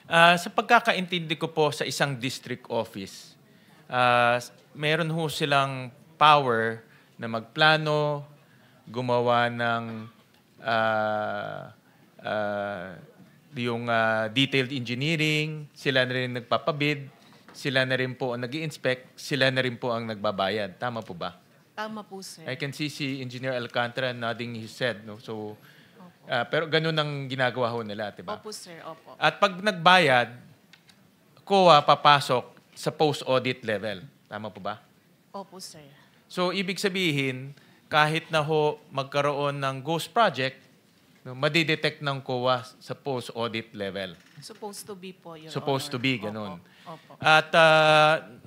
Sa pagkakaintindi ko po sa isang district office, meron ho silang power na magplano, gumawa ng yung detailed engineering, sila na rin nagpapabid, sila na rin po ang nag-i-inspect, sila na rin po ang nagbabayad. Tama po ba? Tama po, sir. I can see si Engineer Alcantara nodding his head. No? So, pero ganun ang ginagawa ho nila, diba? Opo, sir. Opo. At pag nagbayad, COA papasok sa post-audit level. Tama po ba? Opo, sir. So, ibig sabihin, kahit na ho magkaroon ng ghost project, no, madidetect ng COA sa post-audit level. Supposed to be po, Your Supposed to Honor. be, ganun. Opo. At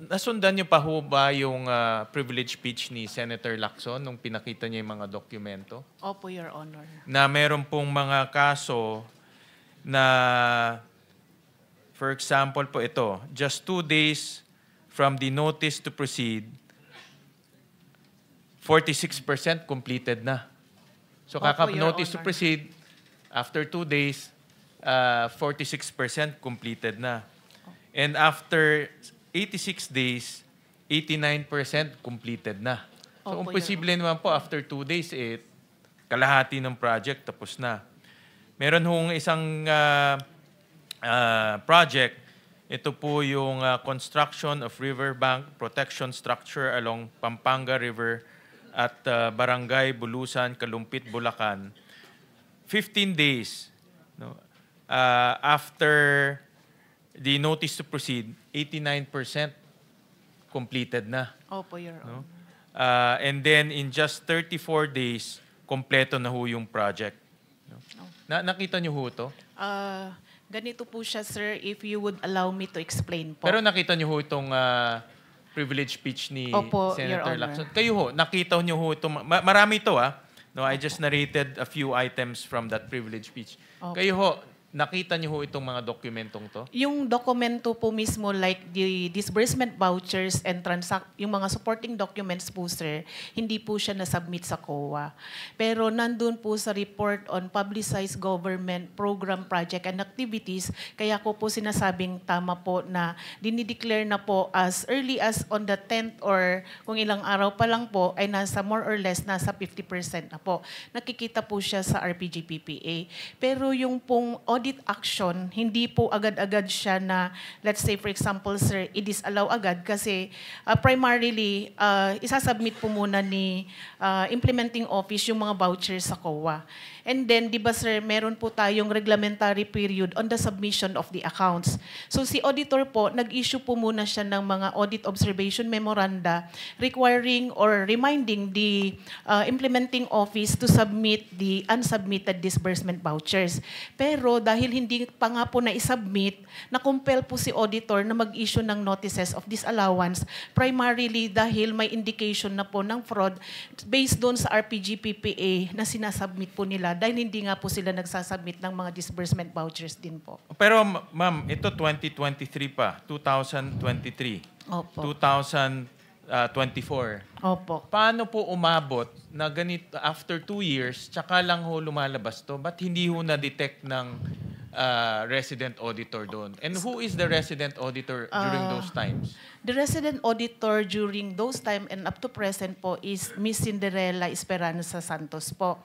nasundan niyo pa ho ba yung privilege speech ni Senator Lacson nung pinakita niya yung mga dokumento? Opo, Your Honor. Na meron pong mga kaso na, for example po ito, just 2 days from the notice to proceed, 46% completed na. So Opo, Your notice to Honor. proceed, after 2 days, 46% completed na. And after 86 days, 89% completed na. So, Opo, posible naman po, after 2 days, kalahati ng project tapos na. Meron hong isang project. Ito po yung construction of riverbank protection structure along Pampanga River at Barangay Bulusan, Kalumpit, Bulacan. 15 days. No? After the notice to proceed, 89% completed na. Opo, Your Honor. No? And then in just 34 days, kompleto na ho yung project. No? Nakita niyo ho ito? Ganito po siya, sir, if you would allow me to explain po. Pero nakita niyo ho itong privilege speech ni Opo, Your Senator Honor. Lacson. Kayo ho, nakita niyo ho itong... marami ito No, I just narrated a few items from that privilege speech. Opo. Kayo ho, nakita niyo ho itong mga dokumentong to? Yung dokumento po mismo, like the disbursement vouchers and yung mga supporting documents po, sir, hindi po siya na-submit sa COA. Pero nandun po sa report on publicized government program, project and activities, kaya ko po sinasabing tama po na dinideclare na po as early as on the 10th or kung ilang araw pa lang po, ay nasa more or less, nasa 50% na po. Nakikita po siya sa RPG-PPA. Pero yung pong audit action, hindi po agad-agad siya na, let's say for example, sir, i-disallow agad kasi primarily, isasubmit po muna ni implementing office yung mga vouchers sa COA. And then, di ba sir, meron po tayong reglementary period on the submission of the accounts. So si auditor po, nag-issue po muna siya ng mga audit observation memoranda requiring or reminding the implementing office to submit the unsubmitted disbursement vouchers. Pero dahil hindi pa nga po na-submit, na-compel po si auditor na mag-issue ng notices of disallowance primarily dahil may indication na po ng fraud based doon sa RPG-PPA na sinasubmit po nila dahil hindi nga po sila nagsasubmit ng mga disbursement vouchers din po. Pero ma'am, ito 2023 pa, 2023, Opo. 2024. Opo. Paano po umabot na ganito after 2 years, tsaka lang ho lumalabas to? Ba't hindi ho na-detect ng resident auditor doon? And who is the resident auditor during those times? The resident auditor during those time and up to present po is Miss Cinderella Esperanza Santos po.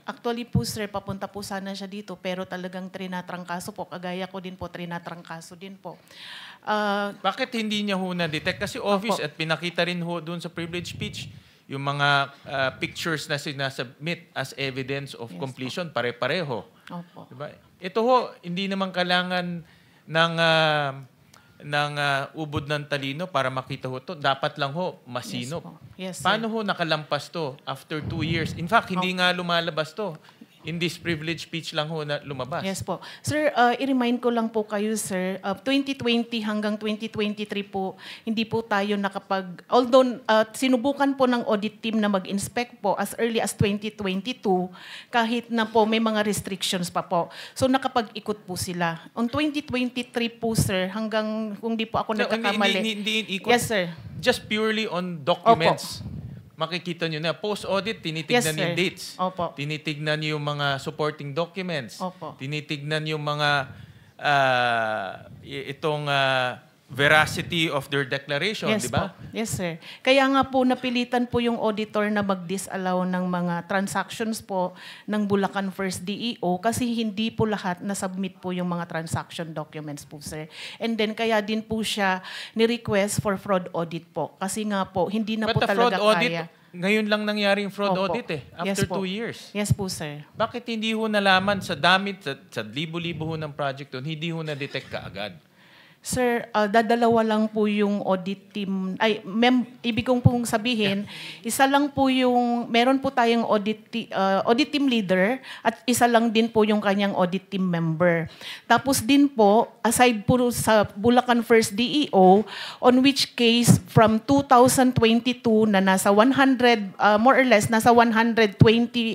Actually po sir, papunta po sana siya dito pero talagang trinatrangkaso po. Kagaya ko din po, trinatrangkaso din po. Bakit hindi niya ho na-detect? Kasi office Opo. at pinakita rin ho doon sa privilege speech, yung mga pictures na sinasubmit as evidence of Yes, completion, pare-pareho. Opo. Diba? Ito ho, hindi naman kailangan ng ubod ng talino para makita ho to. Dapat lang ho, masinop. Yes, sir. Paano ho nakalampas to after 2 years? In fact, hindi nga lumalabas to. In this privilege speech lang ho na lumabas. Yes po. Sir, i-remind ko lang po kayo, sir, 2020 hanggang 2023 po, hindi po tayo although sinubukan po ng audit team na mag-inspect po as early as 2022, kahit na po may mga restrictions pa po. So nakapag-ikot po sila. On 2023 po, sir, hanggang kung di po ako nagkakamali. Hindi ikot. Yes, sir. Just purely on documents. Makikita nyo na. Post-audit, tinitignan Yes, sir. yung dates. Opo. Tinitignan yung mga supporting documents. Opo. Tinitignan yung mga itong veracity of their declaration, Yes di ba? po. Yes, sir. Kaya nga po napilitan po yung auditor na mag-disallow ng mga transactions po ng Bulacan First DEO kasi hindi po lahat na-submit po yung mga transaction documents po, sir. And then kaya din po siya ni-request for fraud audit po kasi nga po hindi na But po the fraud talaga audit, kaya. ngayon lang nangyari yung fraud Opo. audit Yes after po. 2 years. Yes po, sir. Bakit hindi ho nalaman sa damit, sa libo-libo ho ng project doon, hindi ho na-detect kaagad? Sir, dadalawa lang po yung audit team. Ibig kong pong sabihin, isa lang po yung, meron po tayong audit team leader at isa lang din po yung kanyang audit team member. Tapos din po, aside po sa Bulacan First DEO, on which case from 2022 na nasa 100, more or less, nasa 120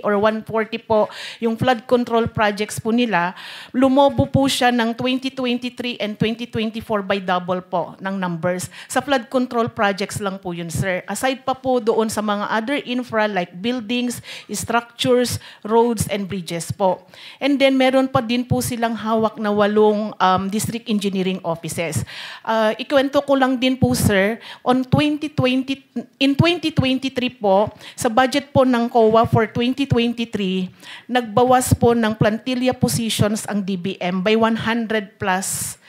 or 140 po yung flood control projects po nila, lumobo po siya ng 2023 and 2024 by double po ng numbers. Sa flood control projects lang po yun, sir. Aside pa po doon sa mga other infra like buildings, structures, roads, and bridges po. And then meron pa din po silang hawak na 8 district engineering offices. Ikwento ko lang din po, sir, in 2023 po, sa budget po ng COA for 2023, nagbawas po ng plantilla positions ang DBM by 100 plus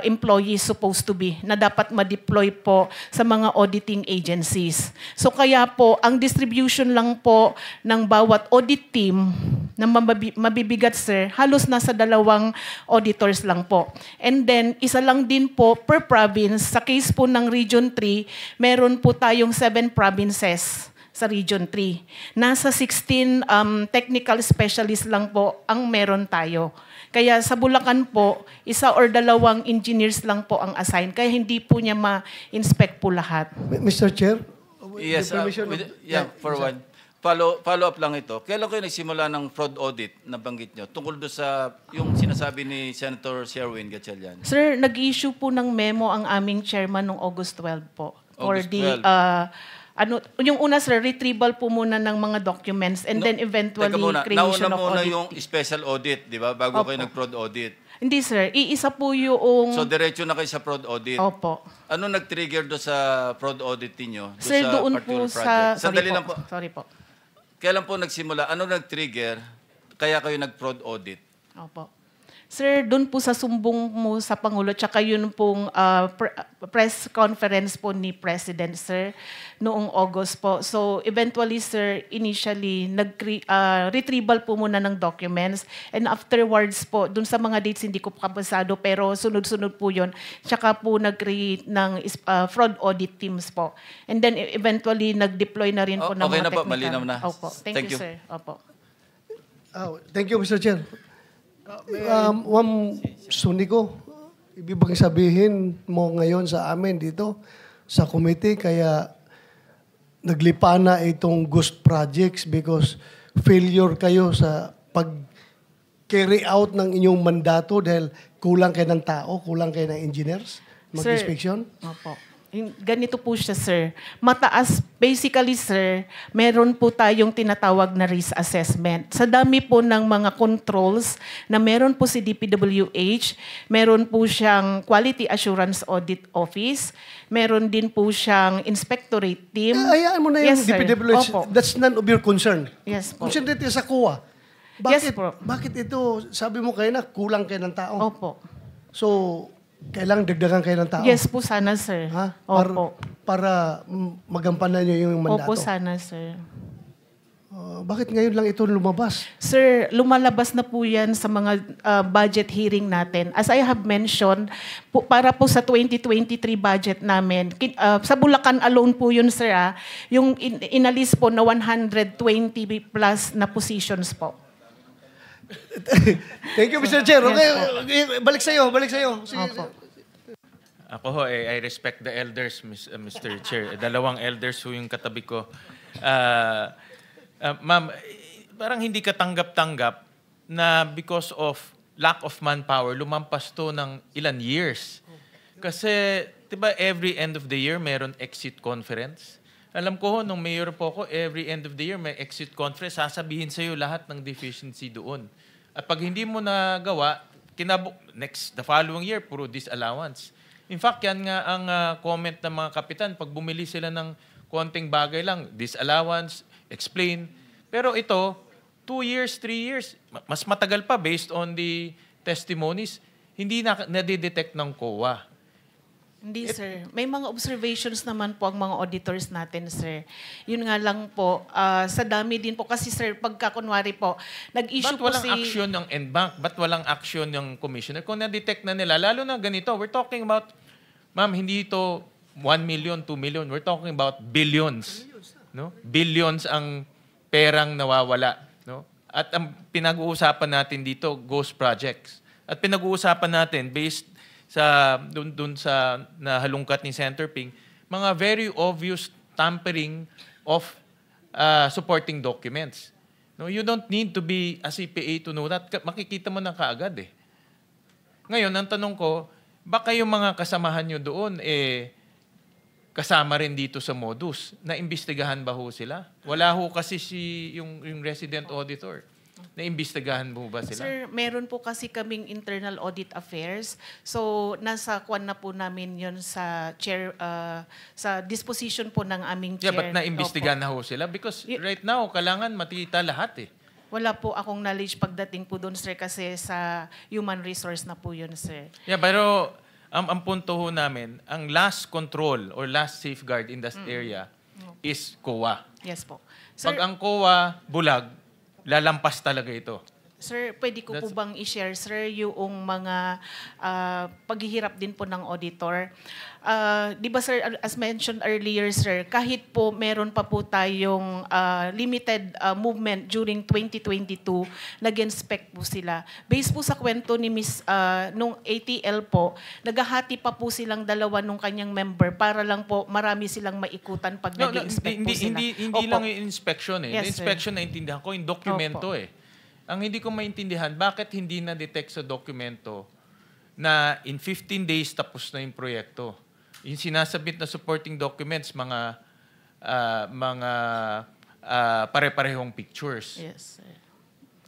employees supposed to be na dapat ma-deploy po sa mga auditing agencies. So kaya po, ang distribution lang po ng bawat audit team na mabibigat, sir, halos nasa 2 auditors lang po. And then, isa lang din po per province. Sa case po ng Region 3, meron po tayong 7 provinces sa Region 3. Nasa 16 technical specialists lang po ang meron tayo. Kaya sa Bulacan po, 1 or 2 engineers lang po ang assign. Kaya hindi po niya ma-inspect po lahat. Mr. Chair? Yes, for one. Follow up lang ito. Kailan kayo nagsimula ng fraud audit na banggit nyo? Tungkol doon sa yung sinasabi ni Senator Sherwin Gatchalian. Sir, nag-issue po ng memo ang aming chairman noong August 12 po. For August the, 12. yung una, sir, retrieval po muna ng mga documents and then eventually Teka muna, creation nauna of muna audit. yung special audit, di ba? Bago Opo. kayo nag-fraud audit. Hindi, sir. Iisa po yung... So, diretso na kayo sa fraud audit. Opo. Ano nag-trigger doon sa fraud audit niyo? Sir, sa doon particular po sa... project? Sandali lang po. Sorry po. Kailan po nagsimula? Ano nag-trigger? Kaya kayo nag-fraud audit? Opo. Sir, doon po sa sumbong mo sa Pangulo, tsaka yun pong press conference po ni President, sir, noong August po. So, eventually, sir, initially, retrieval po muna ng documents. And afterwards po, doon sa mga dates, hindi ko kapasado, pero sunod-sunod po yun. Tsaka po nag-create ng fraud audit teams po. And then, eventually, nag-deploy na rin po ng Okay mga na po, technical. malinaw na. Opo. Thank you, sir. Opo. Thank you, Mr. Chair. Ma'am Sunico, ibig bang sabihin mo ngayon sa amin dito, sa committee, kaya naglipa na itong ghost projects because failure kayo sa pag-carry out ng inyong mandato dahil kulang kayo ng tao, kulang kayo ng engineers, mag-inspection? Opo. Ganito po siya, sir. Mataas, basically, sir, meron po tayong tinatawag na risk assessment. Sa dami po ng mga controls na meron po si DPWH, meron po siyang Quality Assurance Audit Office, meron din po siyang inspectorate team. Hayaan mo na yung Yes, sir. DPWH. Opo. That's none of your concern. Yes po. Concentrate sa COA. Yes po. Bakit ito, sabi mo kayo na kulang kayo ng tao? Opo. So, kailangang dagdagan kayo ng tao? Yes po sana, sir. Ha? Opo. Para magampanan nyo yung mandato? Opo sana, sir. Bakit ngayon lang ito lumabas? Sir, lumalabas na po yan sa mga budget hearing natin. As I have mentioned, para po sa 2023 budget namin, sa Bulacan alone po yun, sir, yung inalis po na 120 plus na positions po. Thank you, Mr. Chair. Okay, balik sa'yo. Sige. Opo. Ako ho, I respect the elders, Mr. Chair. 2 elders ho yung katabi ko. Ma'am, parang hindi ka tanggap-tanggap na because of lack of manpower, lumampas to ng ilan years. Kasi, di ba, every end of the year, meron exit conference. Alam ko ho, nung mayor po ako, every end of the year, may exit conference, sasabihin sa'yo lahat ng deficiency doon. At pag hindi mo nagawa, the following year, puro disallowance. In fact, yan nga ang comment ng mga kapitan. Pag bumili sila ng konting bagay lang, disallowance, explain. Pero ito, 2 years, 3 years, mas matagal pa based on the testimonies, hindi nadidetect ng COA. Hindi, sir. May mga observations naman po ang mga auditors natin, sir. Yun nga lang po, sa dami din po. Kasi, sir, pagka kunwari po, nag-issue po Ba't walang action ng NBank? Ba't walang action ng commissioner? Kung na-detect na nila, lalo na ganito, we're talking about, ma'am, hindi ito 1 million, 2 million. We're talking about billions. No? Billions ang perang nawawala. No? At ang pinag-uusapan natin dito, ghost projects. At pinag-uusapan natin, based sa dun sa nahalungkat ni Senator Ping, mga very obvious tampering of supporting documents. No, you don't need to be a CPA to know that. Makikita mo na kaagad eh. Ngayon, ang tanong ko, baka yung mga kasamahan nyo doon kasama rin dito sa modus. Naimbestigahan ba ho sila? Wala ho kasi yung resident auditor. Naimbestigahan mo ba sila? Sir, meron po kasi kaming internal audit affairs. So, nasa kwan na po namin yun sa chair, sa disposition po ng aming chair. Yeah, but naimbestigahan na ho sila? Because right now, kailangan matita lahat eh. Wala po akong knowledge pagdating po doon, sir, kasi sa human resource na po yun, sir. Yeah, pero ang punto ho namin, ang last control or last safeguard in that area is COA. Yes po. Sir, Pag ang COA bulag, lalampas talaga ito. Sir, pwede ko po bang i-share, sir, yung mga paghihirap din po ng auditor? Di ba, sir, as mentioned earlier, sir, kahit po meron pa po tayong limited movement during 2022, nag-inspect po sila. Based po sa kwento ni Miss, nung ATL po, naghahati pa po silang dalawa nung kanyang member para lang po marami silang maikutan pag nag-inspect po sila. Hindi lang yung inspection eh. Yes, Yung inspection na intindihan ko, yung dokumento eh. Ang hindi ko maintindihan, bakit hindi na-detect sa dokumento na in 15 days tapos na yung proyekto? Yung sinasabit na supporting documents, mga pare-parehong pictures. Yes, sir.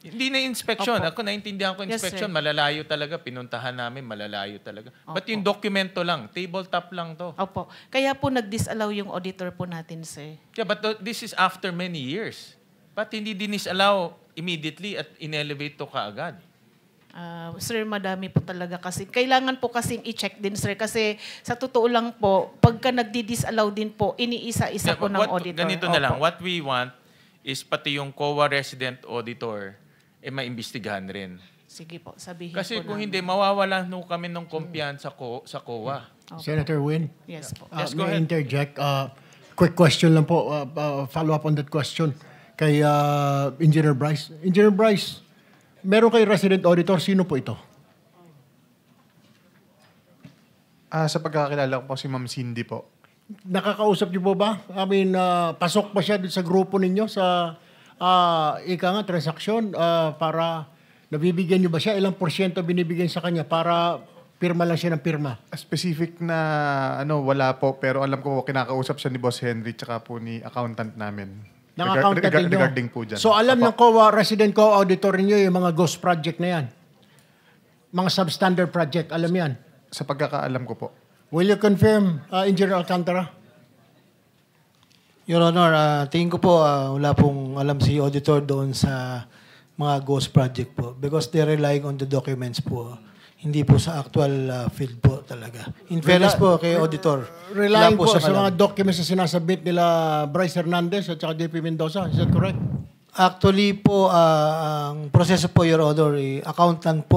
Hindi na inspection. Opo. Ako naintindihan ko Yes, inspection, sir. malalayo talaga. Pinuntahan namin, malalayo talaga. But Opo. yung dokumento lang, tabletop lang to. Opo. Kaya po nag-disallow yung auditor po natin, sir. Yeah, but this is after many years. Ba't hindi dinisallow immediately at in-elevate to kaagad? Sir, madami po talaga kasi. Kailangan po kasing i-check din, sir. Kasi sa totoo lang po, pagka nagdi-disallow din po, iniisa-isa po ng auditor. Ganito na lang. Opo. What we want is pati yung COA resident auditor maimbestigahan rin. Sige po, sabihin Kasi po kung namin. hindi, mawawalan no kami ng kumpiyansa sa COA. Opo. Senator Win, Yes po. Yes, go may ahead. interject. Quick question lang po, follow up on that question kay Engineer Bryce. Engineer Bryce, meron kay resident auditor, sino po ito? Sa pagkakakilala ko po si Ma'am Cindy po. Nakakausap niyo po ba? I mean, pasok pa siya sa grupo ninyo sa transaksyon para nabibigyan niyo ba siya? Ilang porsyento binibigyan sa kanya para pirma lang siya ng pirma? Specific na wala po, pero alam ko kinakausap siya ni Boss Henry tsaka po ni accountant namin. Ng accountant ninyo? Regarding po dyan. So alam ng COA, resident COA auditor niyo yung mga ghost project na yan? Mga substandard project, alam yan? Sa pagkakaalam ko po. Will you confirm, Engineer Alcantara? Your Honor, tingin ko po wala pong alam si auditor doon sa mga ghost project po because they're relying on the documents po. Hindi po sa actual field po talaga. In fairness po kay auditor. Relying wala po sa siyang mga alam. documents na sinasabit nila Bryce Hernandez at saka JP Mendoza. Is that correct? Actually po, ang proseso po, Your Honor,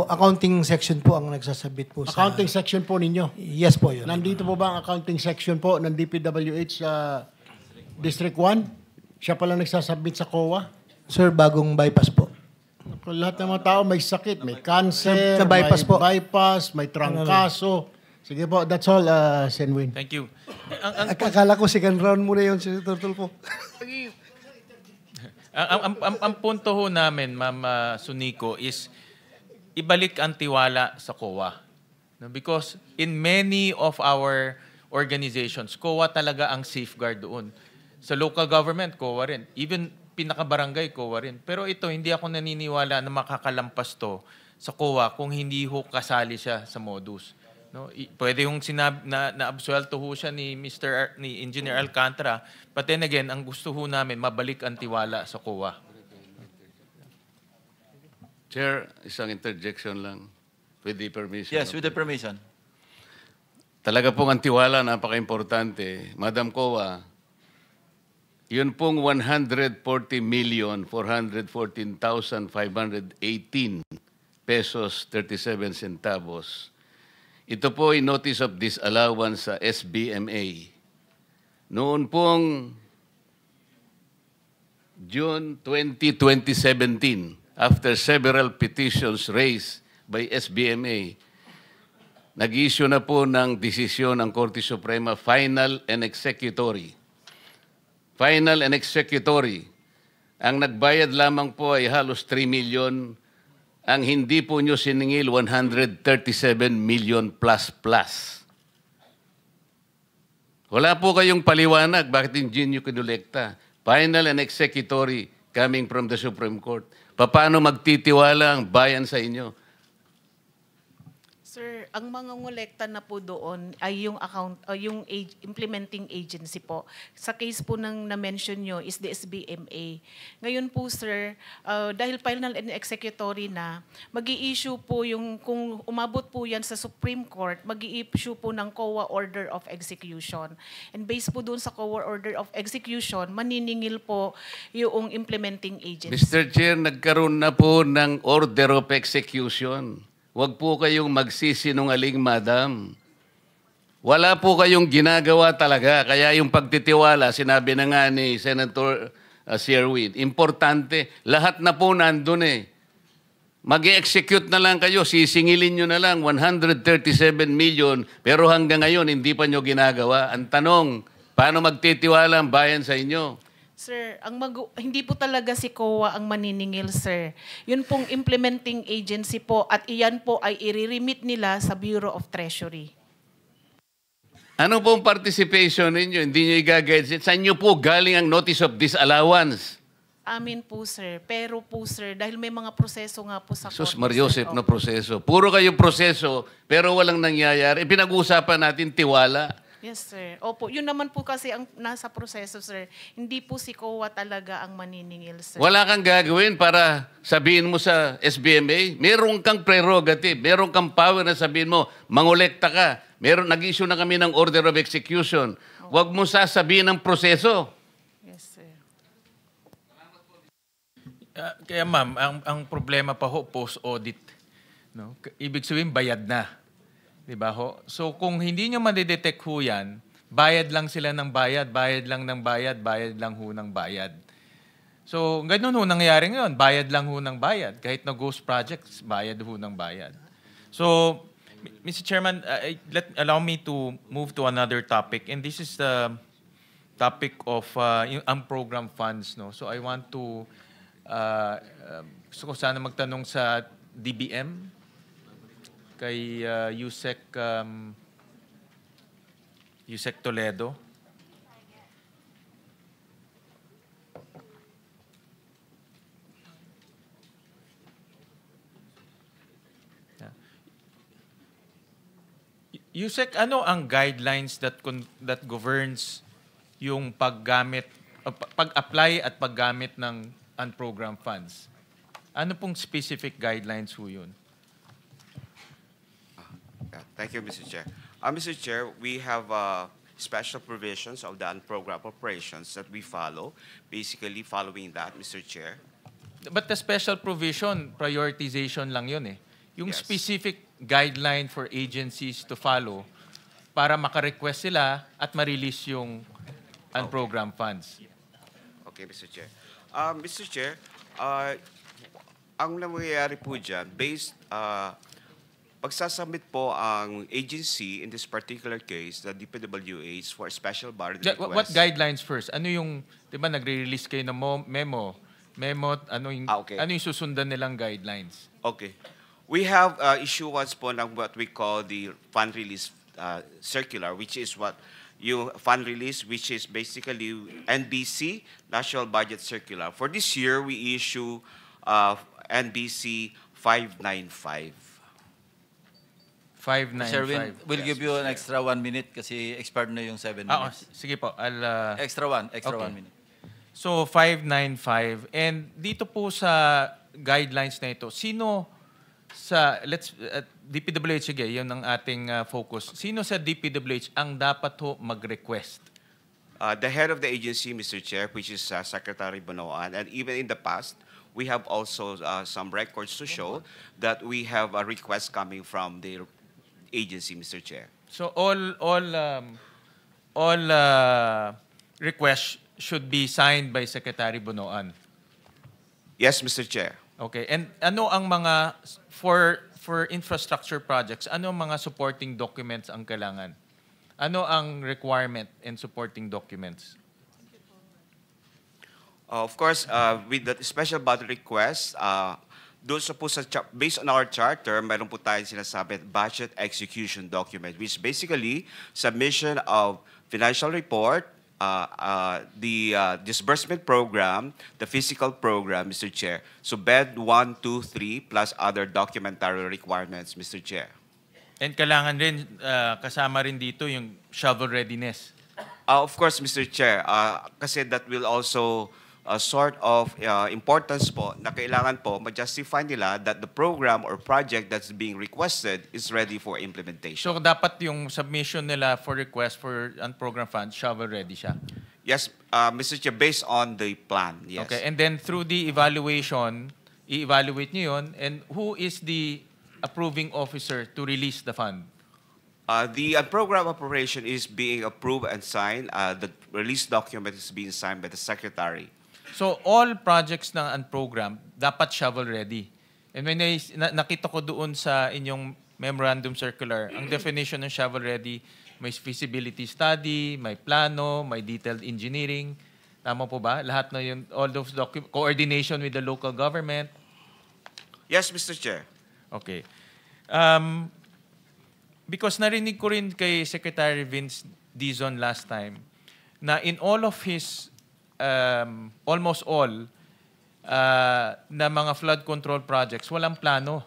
accounting section po ang nagsasabit po sa... Accounting section po ninyo. Yes po, Your Honor. Nandito po ba ang accounting section po ng DPWH sa District 1? Siya pala nagsasubmit sa COA? Sir, bagong bypass po. Lahat ng mga tao may sakit, may cancer, Sa bypass may po. bypass, may trangkaso. Sige po, that's all, Senwin. Thank you. Akala ko second round muna yun, Senator Tulfo. Ang punto ho namin, Ma'am Sunico, is ibalik ang tiwala sa COA. No, because in many of our organizations, COA talaga ang safeguard doon. Sa local government, COA rin. Even pinaka-barangay, COA rin. Pero ito, hindi ako naniniwala na makakalampas to sa COA kung hindi ho kasali siya sa modus. No, pwede yung na-absuelto ho siya ni Engineer Alcantara, but then again, ang gusto ho namin mabalik ang tiwala sa COA. Chair, isang interjection lang. With the permission. Yes, with the permission. Talaga pong ang tiwala, napaka-importante. Madam COA, yun pong 140,414,518 pesos 37 centavos. Ito po ay notice of disallowance sa SBMA. Noon pong June 20, 2017, after several petitions raised by SBMA, nag-issue na po ng desisyon ang Korte Suprema, final and executory. Final and executory. Ang nagbayad lamang po ay halos 3 million. Ang hindi po nyo siningil, 137 million plus. Wala po kayong paliwanag bakit hindi nyo kinolekta. Final and executory coming from the Supreme Court. Paano magtitiwala ang bayan sa inyo? Sir, ang mga ngolekta na po doon ay yung implementing agency po. Sa case po ng na-mention nyo is the SBMA. Ngayon po sir, dahil final and executory na, mag-i-issue po yung, kung umabot po yan sa Supreme Court, mag-i-issue po ng COA Order of Execution. And based po doon sa COA Order of Execution, maniningil po yung implementing agency. Mr. Chair, nagkaroon na po ng order of execution. Huwag po kayong magsisinungaling, madam. Wala po kayong ginagawa talaga. Kaya yung pagtitiwala, sinabi na nga ni Senator Sherwin, importante, lahat na po nandun eh. Mag-execute na lang kayo, sisingilin nyo na lang 137 million, pero hanggang ngayon hindi pa nyo ginagawa. Ang tanong, paano magtitiwala ang bayan sa inyo? Sir, hindi po talaga si COA ang maniningil, sir. Yun pong implementing agency po at iyan po ay i-remit nila sa Bureau of Treasury. Ano pong participation ninyo? Hindi nyo i-guide. Saan nyo po galing ang notice of disallowance? Amin po, sir. Pero po, sir, dahil may mga proseso nga po sa Sus korte, Mariosep sir. na proseso. Puro kayo proseso, pero walang nangyayari. Pinag-uusapan natin tiwala. Yes, sir. Opo, yun naman po kasi ang nasa proseso, sir. Hindi po si COA talaga ang maniningil, sir. Wala kang gagawin para sabihin mo sa SBMA, meron kang prerogative, meron kang power na sabihin mo, mangolekta ka. Nag-issue na kami ng order of execution. Huwag mo sasabihin ang proseso. Yes, sir. Kaya ma'am, ang problema pa ho, post-audit. No? Ibig sabihin, bayad na. Diba ho? So kung hindi nyo madidetect ho yan, bayad lang sila ng bayad, bayad lang ng bayad, bayad lang ho ng bayad. So ganun ho nangyayari ngayon, bayad lang ho ng bayad. Kahit na ghost projects, bayad ho ng bayad. So, Mr. Chairman, allow me to move to another topic. And this is the topic of yung program funds. No? So I want to, gusto ko sana magtanong sa DBM, kay Yusek Toledo. Yusek, ano ang guidelines that governs yung pag-apply at paggamit ng unprogrammed funds? Ano pong specific guidelines ho yun? Thank you, Mr. Chair. Mr. Chair, we have special provisions of the unprogrammed operations that we follow. Basically, following that, Mr. Chair. But the special provision, prioritization lang yun eh. Yung Yes. specific guideline for agencies to follow para makarequest sila at ma-release yung unprogrammed funds. Okay, Mr. Chair. Mr. Chair, ang nangyayari po dyan, pagsasubmit po ang agency, in this particular case, the DPWH, for special budget request. What guidelines first? Ano yung, di ba nagre-release kayo ng memo, ano Okay. yung susundan nilang guidelines? Okay. We have issuance po ng what we call the fund release circular, which is what yung fund release, which is basically NBC, National Budget Circular. For this year, we issue NBC 595. 595. Sherwin, we'll Yes, give you an Mr. Chair. extra 1 minute kasi expired na yung 7 Ah, minutes. sige po. Extra 1 okay. 1 minute. So 595, and dito po sa guidelines na ito, sino sa DPWH, sige, yun ang ating focus. Sino sa DPWH ang dapat ho mag-request? The head of the agency, Mr. Chair, which is Secretary Bonoan, and even in the past, we have also some records to show that we have a request coming from the agency, Mr. Chair. So all requests should be signed by Secretary Bonoan. Yes, Mr. Chair. Okay. And ano ang mga for infrastructure projects, ano ang mga supporting documents ang kailangan? Ano ang requirement in supporting documents? Of course, with the special budget request, doon sa po based on our charter, meron po tayong sinasabi budget execution document, which basically submission of financial report, the disbursement program, the physical program, Mr. Chair. So bed 1, 2, 3, plus other documentary requirements, Mr. Chair. And kailangan rin, kasama rin dito yung shovel readiness. Of course, Mr. Chair, kasi that will also sort of importance po na kailangan po ma-justify nila that the program or project that's being requested is ready for implementation. So dapat yung submission nila for request for program funds, shovel ready siya. Yes, Mr. Chair, based on the plan, yes. Okay, and then through the evaluation, i-evaluate niyo yun, and who is the approving officer to release the fund? The program operation is being approved and signed. The release document is being signed by the Secretary. So all projects ng unprogram dapat shovel ready. And when nakita ko doon sa inyong memorandum circular, ang definition ng shovel ready, may feasibility study, may plano, may detailed engineering. Tama po ba? Lahat na yun, all those coordination with the local government. Yes, Mr. Chair. Okay. Because narinig ko rin kay Secretary Vince Dizon last time na in all of his almost all na mga flood control projects, walang plano.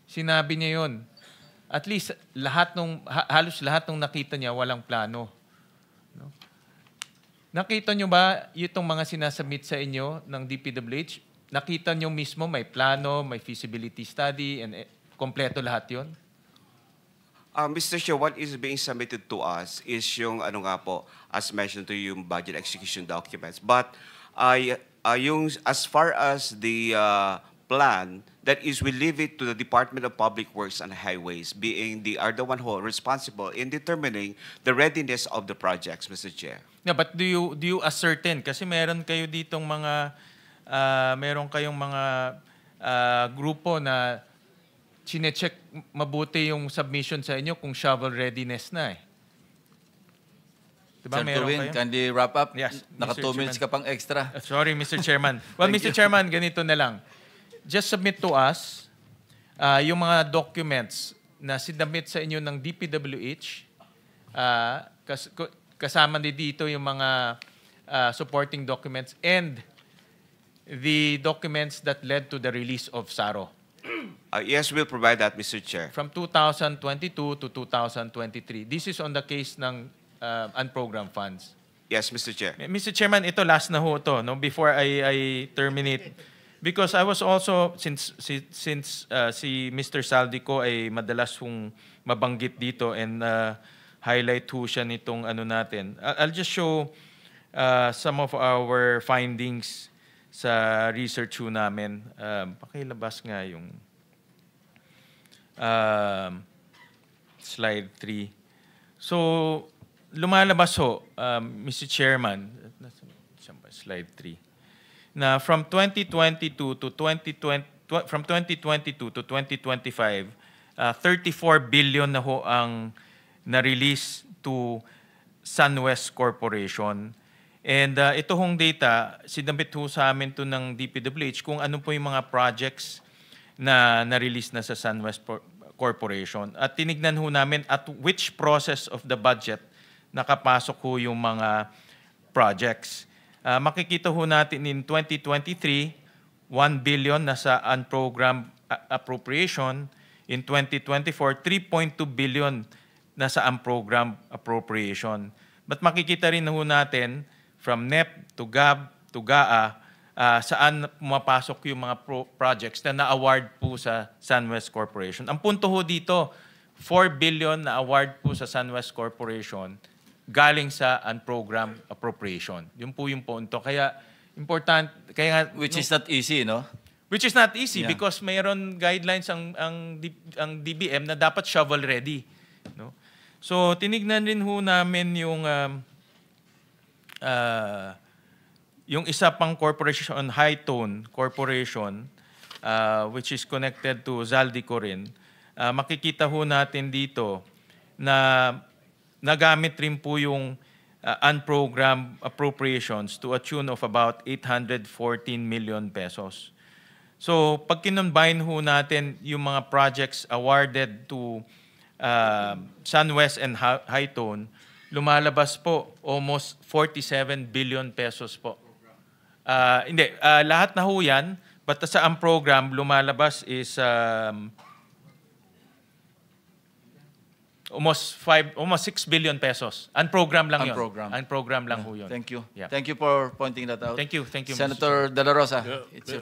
Sinabi niya yun. At least halos lahat ng nakita niya walang plano. No? Nakita niyo ba itong mga sinasubmit sa inyo ng DPWH? Nakita niyo mismo may plano, may feasibility study, and kompleto lahat yun? Mr. Chair, what is being submitted to us is yung ano nga po, as mentioned to you, yung budget execution documents. But yung as far as the plan, that is we leave it to the Department of Public Works and Highways, being are the one who are responsible in determining the readiness of the projects, Mr. Chair. Yeah, but do you ascertain? Kasi meron kayo ditong mga meron kayong mga grupo na chine-check mabuti yung submission sa inyo kung shovel readiness na eh. Diba, Sir Tuwin, kindly wrap up. Yes, Naka Mr. 2 minutes ka pang extra. Sorry, Mr. Chairman. Well, Mr. Chairman, ganito na lang. Just submit to us yung mga documents na sinabit sa inyo ng DPWH. Kasama din dito yung mga supporting documents and the documents that led to the release of SARO. Yes, we'll provide that, Mr. Chair. From 2022 to 2023. This is on the case ng unprogrammed funds. Yes, Mr. Chair. Mr. Chairman, ito last na ho to, no, before I terminate. Because I was also, since si Mr. Saldico ay madalas hong mabanggit dito and highlight ho siya nitong ano natin. I'll just show some of our findings sa research ho namin. Pakilabas nga yung slide 3. So, lumalabas ho, Mr. Chairman, slide 3, na from 2022 to 2025, 34 billion na ho ang na-release to SunWest Corporation. And ito hong data, sinabit ho sa amin to ng DPWH kung ano po yung mga projects na na-release na sa SunWest Corporation. At tinignan ho namin at which process of the budget nakapasok ho yung mga projects. Makikita ho natin in 2023, 1 billion nasa unprogrammed appropriation. In 2024, 3.2 billion nasa unprogrammed appropriation. But makikita rin ho natin from NEP to GAB to GAA saan pumapasok yung mga projects na na-award po sa SunWest Corporation. Ang punto ho dito, 4 billion na award po sa SunWest Corporation galing sa unprogrammed appropriation. Yun po yung punto. Kaya important, kaya Which is not easy, no? which is not easy Yeah. because mayroon guidelines ang DBM na dapat shovel ready, no? So tinignan rin ho namin yung isa pang corporation, Hightone Corporation, which is connected to Zaldico rin. Makikita ho natin dito na nagamit rin po yung unprogrammed appropriations to a tune of about 814 million pesos. So pag kinonbine ho natin yung mga projects awarded to SunWest and Hightone, lumalabas po almost 47 billion pesos po. Hindi, lahat na ho yan, but sa unprogrammed lumalabas is almost 6 billion pesos. Unprogrammed lang yun. Unprogrammed. Unprogrammed lang ho yun. Thank you. Yeah. Thank you for pointing that out. Thank you, Mr. Senator De La Rosa.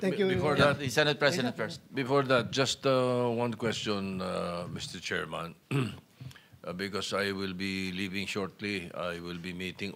Thank you. Before Yeah, that, the Senate President first. before that, just one question, Mr. Chairman. Because I will be leaving shortly, I will be meeting